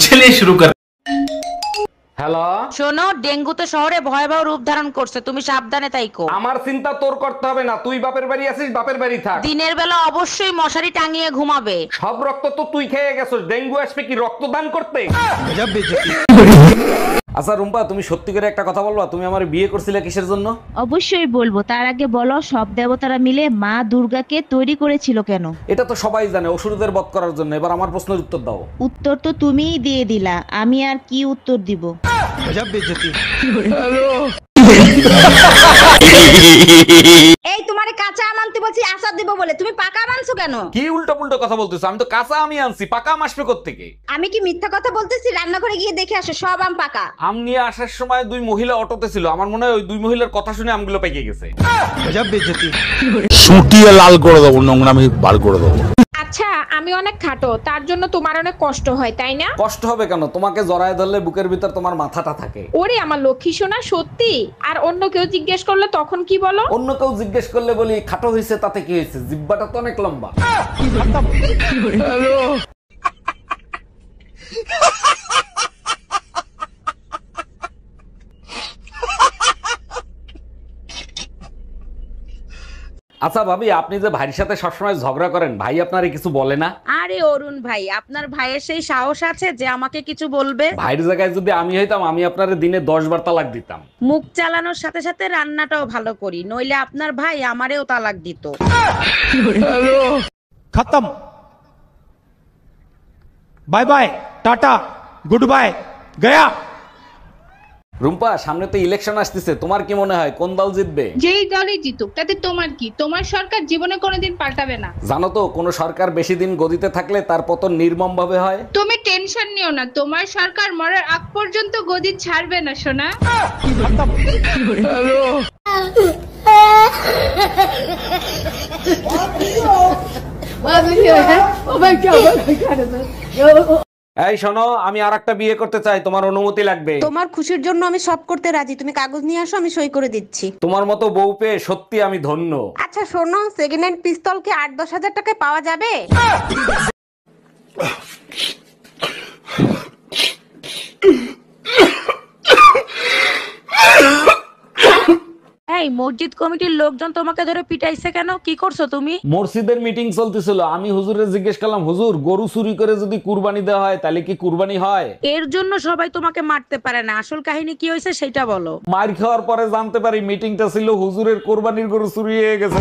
चलिए शुरू कर। হ্যালো, শোনো, ডেঙ্গু তো শহরে ভয়াবহ রূপ ধারণ করছে, তুমি সাবধানে থাইকো। আমার চিন্তা তোর করতে হবে না, তুই বাপের বাড়ি আছিস, বাপের বাড়ি থাক। দিনের বেলা অবশ্যই মশারি টাঙিয়ে ঘুমাবে। সব রক্ত তো তুই খেয়ে গেছিস, ডেঙ্গু আসবে কি রক্তদান করতে? আচ্ছা রুম্পা, তুমি সত্যি করে একটা কথা বলবা, তুমি আমার বিয়ে করছিলে কিসের জন্য? অবশ্যই বলবো, তার আগে বলো সব দেবতারা মিলে মা দুর্গাকে তৈরি করেছিল কেন? এটা তো সবাই জানে, অসুরদের বধ করার জন্য। এবার আমার প্রশ্নের উত্তর দাও। উত্তর তো তুমিই দিয়ে দিলা, আমি আর কি উত্তর দিব? এই তোমারে কাঁচা আম আনতে বলছি আচার দিব বলে, তুমি পাকা আম আনছো কেন? কি উল্টো পুল্টো কথা বলতেছো? আমি তো কাঁচা আমি আনছি, পাকা আম আসবে কোত্থেকে? আমি কি মিথ্যা কথা বলতেছি? রান্নাঘরে গিয়ে দেখে আসো, সব আম পাকা। আম নিয়ে আসার সময় দুই মহিলা অটোতে ছিল, আমার মনে হয় ওই দুই মহিলার কথা শুনে আমগুলো পেকে গেছে। সুটিয়ে লাল করে দেবো, নোংরামি বার করে দেবো। আচ্ছা, আমি অনেক খাটো, তার জন্য তোমার অনেক কষ্ট হয় তাই না? কষ্ট হবে কেন? তোমাকে জড়ায় ধরলে বুকের ভিতর তোমার মাথাটা থাকে। ওরে আমার লক্ষ্মী সোনা, সত্যি? আর অন্য কেউ জিজ্ঞেস করলে তখন কি বলো? অন্য কেউ জিজ্ঞেস করলে বলি খাটো হয়েছে, তাতে কি হয়েছে, জিব্বাটা তো অনেক লম্বা। আচ্ছা ভাবি, আপনি যে ভাইয়ের সাথে সবসময় ঝগড়া করেন, ভাই আপনারে কিছু বলে না? আরে অরুণ ভাই, আপনার ভাইয়ের সেই সাহস আছে যে আমাকে কিছু বলবে? ভাইয়ের জায়গায় যদি আমি হইতাম, আমি আপনারে দিনে 10 বার তালাক দিতাম। মুখ চালানোর সাথে সাথে রান্নাটাও ভালো করি, নইলে আপনার ভাই আমারেও তালাক দিত। खत्म। Bye bye, tata, good bye, गया। রুম্পা, সামনে তো ইলেকশন আসতেছে, তোমার কি মনে হয় কোন দল জিতবে? যেই দলই জিতুক তাতে তোমার কি? তোমার সরকার জীবনে কোনোদিন পাল্টাবে না। জানো তো, কোন সরকার বেশি দিন গদিতে থাকলে তার পতন নির্মম ভাবে হয়। তুমি টেনশন নিও না, তোমার সরকার মরার আগ পর্যন্ত গদি ছাড়বে না সোনা। এই শোনো, আমি আরেকটা বিয়ে করতে চাই, তোমার অনুমতি লাগবে। তোমার খুশির জন্য আমি সব করতে রাজি, তুমি কাগজ নিয়ে আসো, আমি সই করে দিচ্ছি। তোমার মতো বউ পেয়ে সত্যি আমি ধন্য। আচ্ছা শোনো, সেকেন্ড হ্যান্ড পিস্তল কি 8-10 হাজার টাকায় পাওয়া যাবে? এই মসজিদ কমিটির লোকজন তোমাকে ধরে পিটাইছে কেন? কি করছো তুমি? মসজিদের মিটিং চলতেছিল, আমি হুজুরে জিজ্ঞেস করলাম, হুজুর গরু চুরি করে যদি কুরবানি দেওয়া হয় তাহলে কি কুরবানি হয়? এর জন্য সবাই তোমাকে মারতে পারে না, আসল কাহিনী কি হয়েছে সেটা বলো। মার খাওয়ার পরে জানতে পারি মিটিংটা ছিল হুজুরের কোরবানির গরু চুরি হয়ে গেছে।